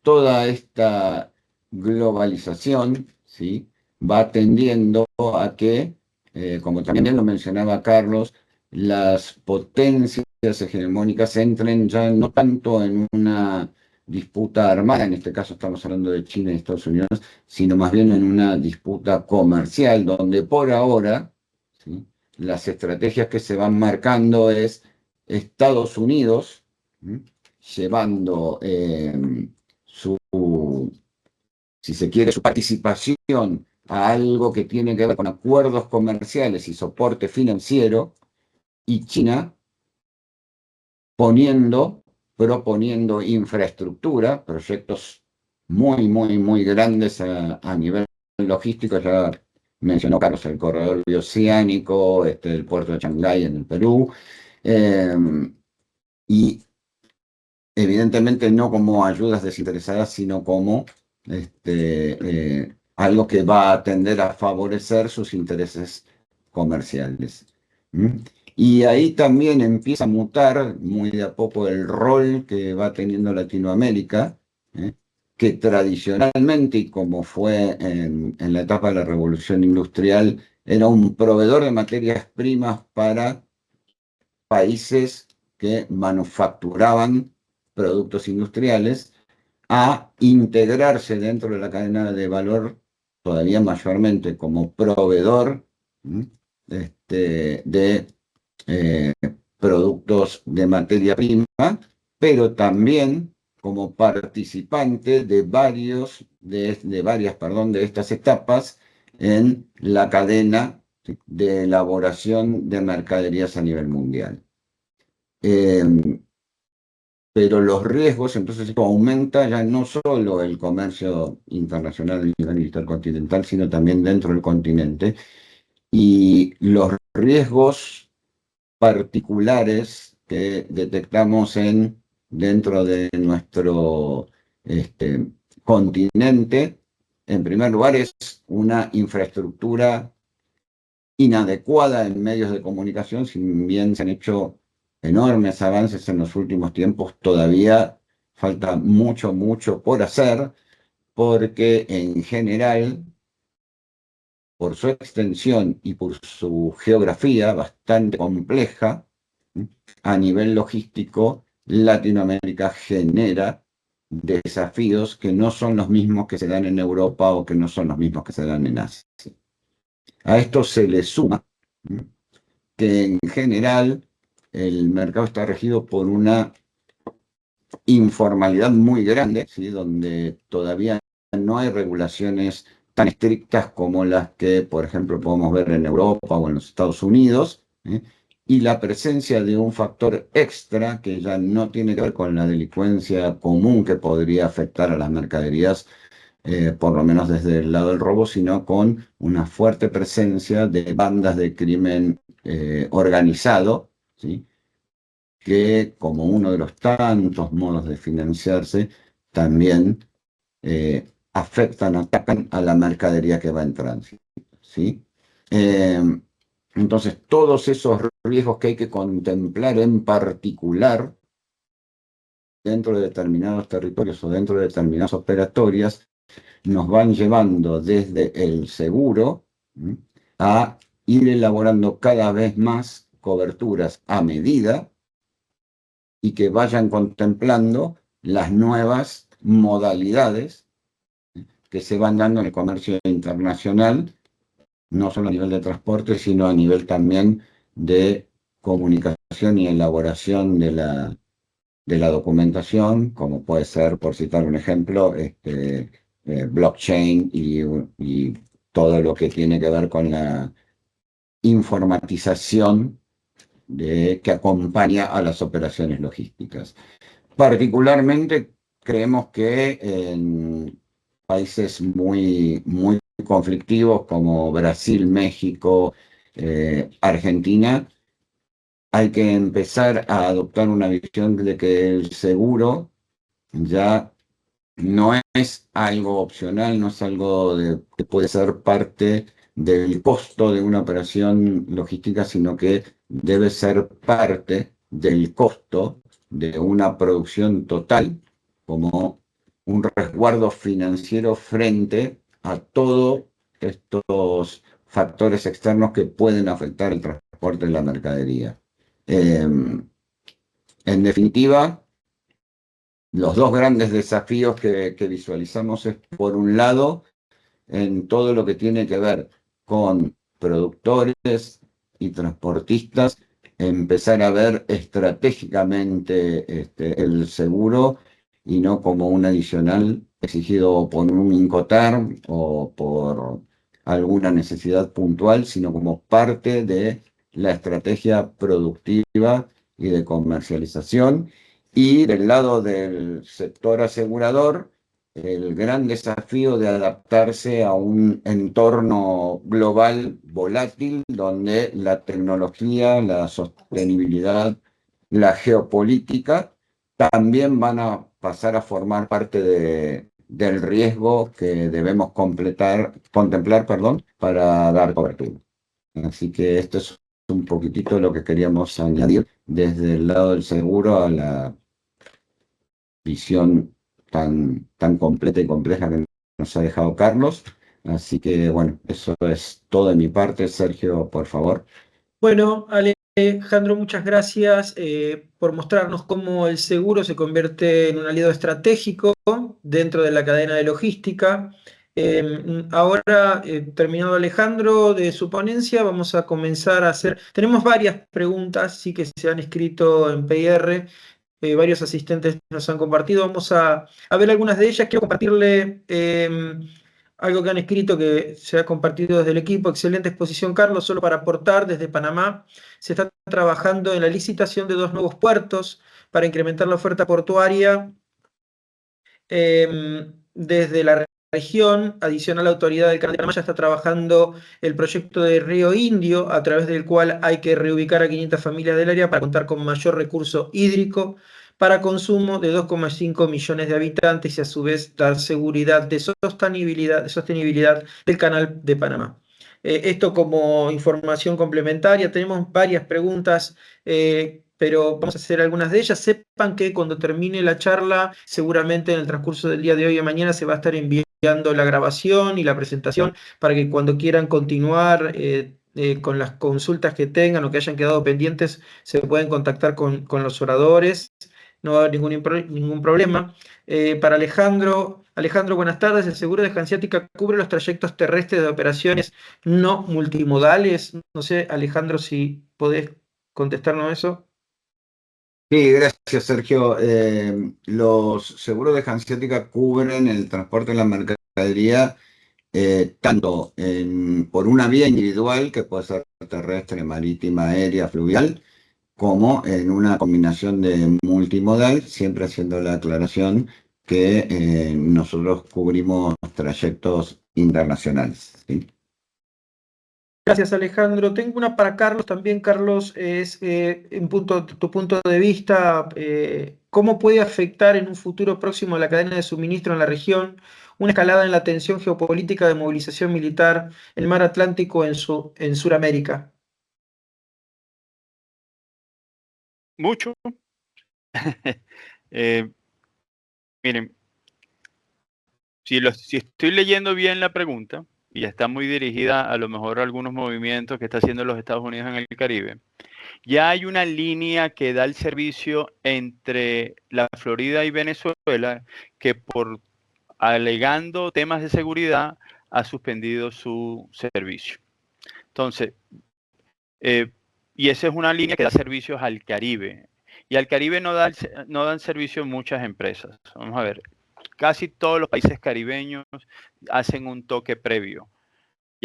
toda esta globalización, ¿sí?, va tendiendo a que, como también lo mencionaba Carlos, las potencias hegemónicas entren ya no tanto en una disputa armada, en este caso estamos hablando de China y Estados Unidos, sino más bien en una disputa comercial, donde por ahora, ¿sí?, las estrategias que se van marcando es Estados Unidos, ¿sí?, llevando su, si se quiere, su participación a algo que tiene que ver con acuerdos comerciales y soporte financiero, y China proponiendo infraestructura, proyectos muy grandes a nivel logístico. Ya mencionó Carlos el corredor bioceánico, el puerto de Shanghái en el Perú, y evidentemente no como ayudas desinteresadas, sino como algo que va a tender a favorecer sus intereses comerciales. Y ahí también empieza a mutar muy de a poco el rol que va teniendo Latinoamérica, que tradicionalmente, y como fue en la etapa de la Revolución Industrial, era un proveedor de materias primas para países que manufacturaban productos industriales, a integrarse dentro de la cadena de valor todavía mayormente como proveedor de productos de materia prima, pero también como participante de varias de estas etapas en la cadena de elaboración de mercaderías a nivel mundial. Pero los riesgos, entonces esto aumenta ya no solo el comercio internacional a nivel intercontinental, sino también dentro del continente. Y los riesgos particulares que detectamos dentro de nuestro continente, en primer lugar, es una infraestructura inadecuada en medios de comunicación. Si bien se han hecho enormes avances en los últimos tiempos, todavía falta mucho por hacer, porque en general, por su extensión y por su geografía bastante compleja, a nivel logístico, Latinoamérica genera desafíos que no son los mismos que se dan en Europa o que no son los mismos que se dan en Asia. A esto se le suma que en general el mercado está regido por una informalidad muy grande, ¿sí?, donde todavía no hay regulaciones tan estrictas como las que, por ejemplo, podemos ver en Europa o en los Estados Unidos, y la presencia de un factor extra que ya no tiene que ver con la delincuencia común que podría afectar a las mercaderías, por lo menos desde el lado del robo, sino con una fuerte presencia de bandas de crimen organizado, ¿sí?, que como uno de los tantos modos de financiarse, también afectan, atacan a la mercadería que va en tránsito, ¿sí? Entonces, todos esos riesgos que hay que contemplar en particular dentro de determinados territorios o dentro de determinadas operatorias nos van llevando desde el seguro a ir elaborando cada vez más coberturas a medida y que vayan contemplando las nuevas modalidades que se van dando en el comercio internacional, no solo a nivel de transporte, sino a nivel también de comunicación y elaboración de la documentación, como puede ser, por citar un ejemplo, blockchain y todo lo que tiene que ver con la informatización que acompaña a las operaciones logísticas. Particularmente creemos que en países muy conflictivos como Brasil, México, Argentina, hay que empezar a adoptar una visión de que el seguro ya no es algo opcional, no es algo que puede ser parte del costo de una operación logística, sino que debe ser parte del costo de una producción total, como un resguardo financiero frente a todos estos factores externos que pueden afectar el transporte de la mercadería. En definitiva, los dos grandes desafíos que visualizamos es, por un lado, en todo lo que tiene que ver con productores y transportistas, empezar a ver estratégicamente el seguro y no como un adicional exigido por un Incoterm o por alguna necesidad puntual, sino como parte de la estrategia productiva y de comercialización. Y del lado del sector asegurador, el gran desafío de adaptarse a un entorno global volátil donde la tecnología, la sostenibilidad, la geopolítica también van a pasar a formar parte del riesgo que debemos contemplar, para dar cobertura. Así que esto es un poquitito lo que queríamos añadir desde el lado del seguro a la visión tan completa y compleja que nos ha dejado Carlos. Así que, bueno, eso es todo de mi parte. Sergio, por favor. Bueno, Alejandro, muchas gracias por mostrarnos cómo el seguro se convierte en un aliado estratégico dentro de la cadena de logística. Ahora, terminado Alejandro de su ponencia, vamos a comenzar a hacer... Tenemos varias preguntas, sí, que se han escrito en PR. Varios asistentes nos han compartido. Vamos a ver algunas de ellas. Quiero compartirle algo que han escrito que se ha compartido desde el equipo. Excelente exposición, Carlos. Solo para aportar, desde Panamá se está trabajando en la licitación de 2 nuevos puertos para incrementar la oferta portuaria desde la región. Adicional, la autoridad del Canal de Panamá ya está trabajando el proyecto de Río Indio, a través del cual hay que reubicar a 500 familias del área para contar con mayor recurso hídrico para consumo de 2,5 millones de habitantes y a su vez dar seguridad de sostenibilidad del Canal de Panamá. Esto como información complementaria. Tenemos varias preguntas, pero vamos a hacer algunas de ellas. Sepan que cuando termine la charla, seguramente en el transcurso del día de hoy y mañana se va a estar enviando la grabación y la presentación para que cuando quieran continuar con las consultas que tengan o que hayan quedado pendientes, se pueden contactar con los oradores. No va a haber ningún problema. Para Alejandro, buenas tardes. ¿El seguro de Hanseática cubre los trayectos terrestres de operaciones no multimodales? No sé, Alejandro, si podés contestarnos eso. Sí, gracias, Sergio. Los seguros de Hanseática cubren el transporte de la mercadería tanto por una vía individual, que puede ser terrestre, marítima, aérea, fluvial, como en una combinación de multimodal, siempre haciendo la aclaración que nosotros cubrimos trayectos internacionales, ¿sí? Gracias, Alejandro. Tengo una para Carlos también. Carlos, es tu punto de vista, ¿cómo puede afectar en un futuro próximo la cadena de suministro en la región una escalada en la tensión geopolítica de movilización militar en el mar Atlántico en Sudamérica? Mucho. Miren, si estoy leyendo bien la pregunta, y está muy dirigida a lo mejor a algunos movimientos que está haciendo los Estados Unidos en el Caribe, ya hay una línea que da el servicio entre la Florida y Venezuela que, por alegando temas de seguridad, ha suspendido su servicio. Entonces, y esa es una línea que da servicios al Caribe. Y al Caribe no dan servicio muchas empresas. Vamos a ver, casi todos los países caribeños hacen un toque previo.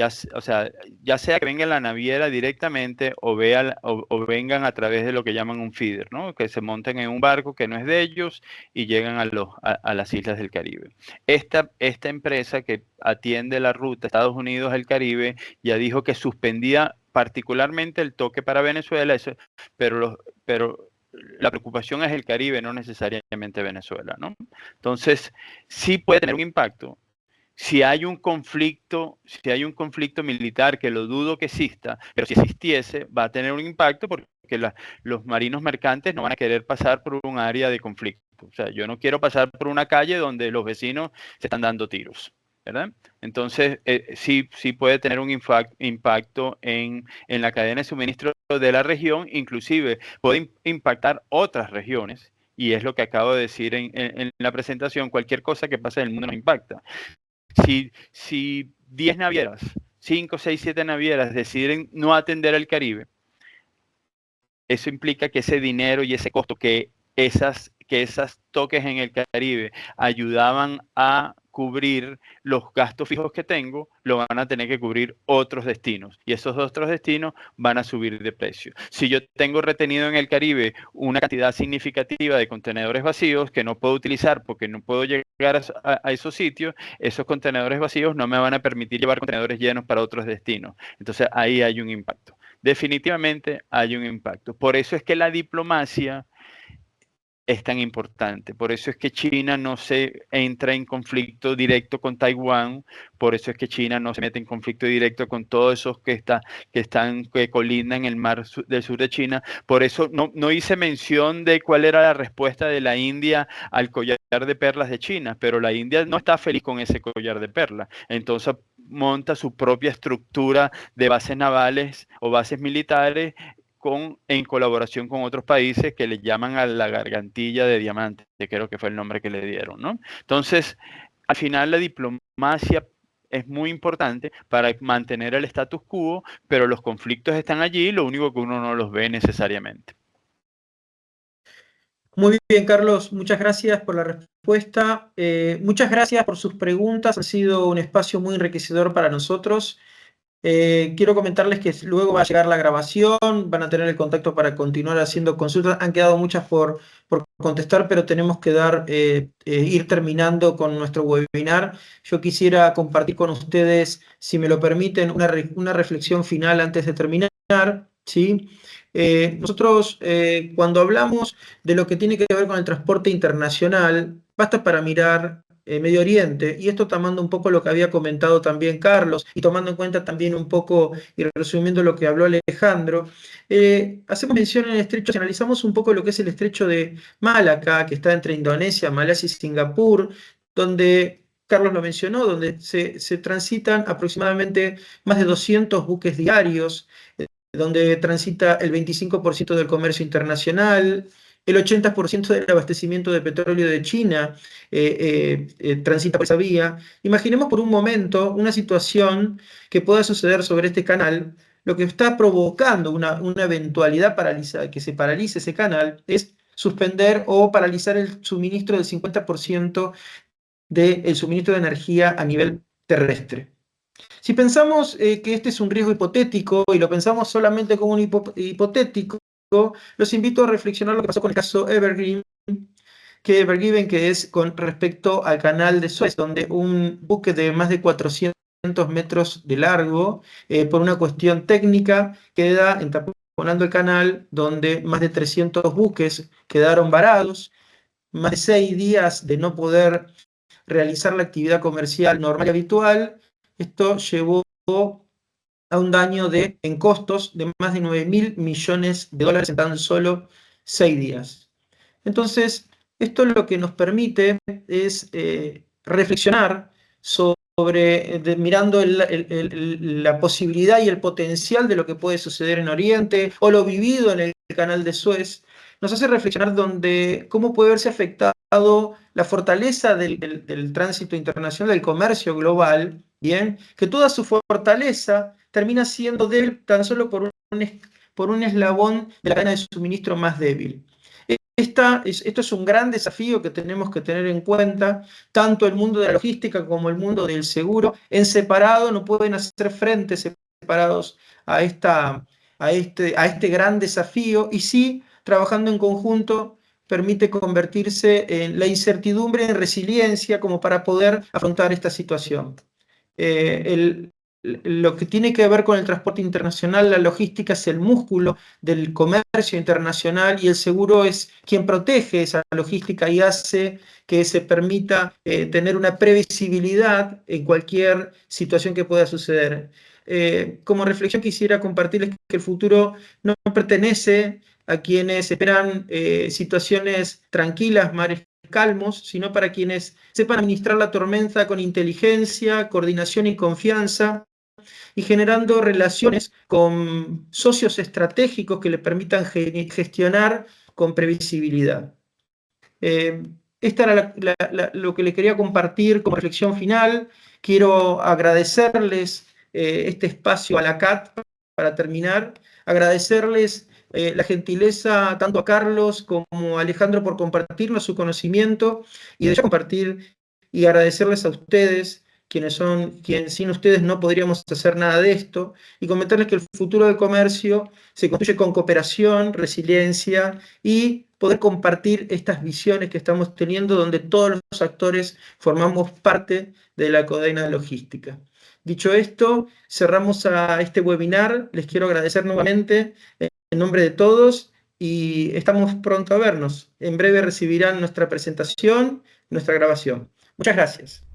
o sea, ya sea que venga en la naviera directamente o vengan a través de lo que llaman un feeder, ¿no? Que se monten en un barco que no es de ellos y llegan a las islas del Caribe. Esta empresa que atiende la ruta Estados Unidos al Caribe ya dijo que suspendía particularmente el toque para Venezuela, pero la preocupación es el Caribe, no necesariamente Venezuela, ¿no? Entonces, sí puede tener un impacto. Si hay un conflicto militar, que lo dudo que exista, pero si existiese, va a tener un impacto porque los marinos mercantes no van a querer pasar por un área de conflicto. O sea, yo no quiero pasar por una calle donde los vecinos se están dando tiros, ¿verdad? Entonces, sí puede tener un impacto en la cadena de suministro de la región, inclusive puede impactar otras regiones, y es lo que acabo de decir en la presentación: cualquier cosa que pase en el mundo nos impacta. Si 10 navieras, 5, 6, 7 navieras deciden no atender al Caribe, eso implica que ese dinero y ese costo que esas toques en el Caribe ayudaban a cubrir los gastos fijos que tengo, lo van a tener que cubrir otros destinos, y esos otros destinos van a subir de precio. Si yo tengo retenido en el Caribe una cantidad significativa de contenedores vacíos que no puedo utilizar porque no puedo llegar a esos sitios, esos contenedores vacíos no me van a permitir llevar contenedores llenos para otros destinos. Entonces ahí hay un impacto. Definitivamente hay un impacto. Por eso es que la diplomacia es tan importante. Por eso es que China no se entra en conflicto directo con Taiwán. Por eso es que China no se mete en conflicto directo con todos esos que colindan en el mar del sur de China. Por eso no hice mención de cuál era la respuesta de la India al collar de perlas de China, pero la India no está feliz con ese collar de perlas. Entonces monta su propia estructura de bases navales o bases militares en colaboración con otros países que le llaman a la gargantilla de diamante, que creo que fue el nombre que le dieron, ¿no? Entonces, al final la diplomacia es muy importante para mantener el status quo, pero los conflictos están allí, lo único que uno no los ve necesariamente. Muy bien, Carlos, muchas gracias por la respuesta. Muchas gracias por sus preguntas, ha sido un espacio muy enriquecedor para nosotros. Quiero comentarles que luego va a llegar la grabación, van a tener el contacto para continuar haciendo consultas. Han quedado muchas por contestar, pero tenemos que ir terminando con nuestro webinar. Yo quisiera compartir con ustedes, si me lo permiten, una reflexión final antes de terminar, ¿sí? Nosotros, cuando hablamos de lo que tiene que ver con el transporte internacional, basta para mirar Medio Oriente, y esto tomando un poco lo que había comentado también Carlos, y tomando en cuenta también un poco, y resumiendo lo que habló Alejandro, hacemos mención en el estrecho, si analizamos un poco lo que es el estrecho de Malaca, que está entre Indonesia, Malasia y Singapur, donde Carlos lo mencionó, donde se transitan aproximadamente más de 200 buques diarios, donde transita el 25% del comercio internacional, el 80% del abastecimiento de petróleo de China transita por esa vía. Imaginemos por un momento una situación que pueda suceder sobre este canal. Lo que está provocando una eventualidad que se paralice ese canal es suspender o paralizar el suministro del 50% del suministro de energía a nivel terrestre. Si pensamos que este es un riesgo hipotético y lo pensamos solamente como un hipotético, los invito a reflexionar lo que pasó con el caso Evergreen, que es con respecto al canal de Suez, donde un buque de más de 400 metros de largo, por una cuestión técnica, queda entaponando el canal, donde más de 300 buques quedaron varados, más de 6 días de no poder realizar la actividad comercial normal y habitual. Esto llevó a un daño en costos de más de 9.000 millones de dólares en tan solo 6 días. Entonces, esto lo que nos permite es reflexionar sobre, mirando la posibilidad y el potencial de lo que puede suceder en Oriente o lo vivido en el canal de Suez. Nos hace reflexionar cómo puede verse afectado la fortaleza del tránsito internacional, del comercio global, ¿bien? Que toda su fortaleza termina siendo débil tan solo por un eslabón de la cadena de suministro más débil. esto es un gran desafío que tenemos que tener en cuenta, tanto el mundo de la logística como el mundo del seguro, en separado no pueden hacer frente separados a este gran desafío, y sí, trabajando en conjunto, permite convertirse en la incertidumbre en resiliencia como para poder afrontar esta situación. Lo que tiene que ver con el transporte internacional, la logística es el músculo del comercio internacional, y el seguro es quien protege esa logística y hace que se permita tener una previsibilidad en cualquier situación que pueda suceder. Como reflexión quisiera compartirles que el futuro no pertenece a quienes esperan situaciones tranquilas, mares calmos, sino para quienes sepan administrar la tormenta con inteligencia, coordinación y confianza, y generando relaciones con socios estratégicos que le permitan gestionar con previsibilidad. Esta era lo que le quería compartir como reflexión final. Quiero agradecerles este espacio a la CAT para terminar, agradecerles la gentileza tanto a Carlos como a Alejandro por compartirnos su conocimiento y de compartir, y agradecerles a ustedes, quienes sin ustedes no podríamos hacer nada de esto, y comentarles que el futuro del comercio se construye con cooperación, resiliencia y poder compartir estas visiones que estamos teniendo, donde todos los actores formamos parte de la cadena logística. Dicho esto, cerramos a este webinar. Les quiero agradecer nuevamente en nombre de todos y estamos pronto a vernos. En breve recibirán nuestra presentación, nuestra grabación. Muchas gracias.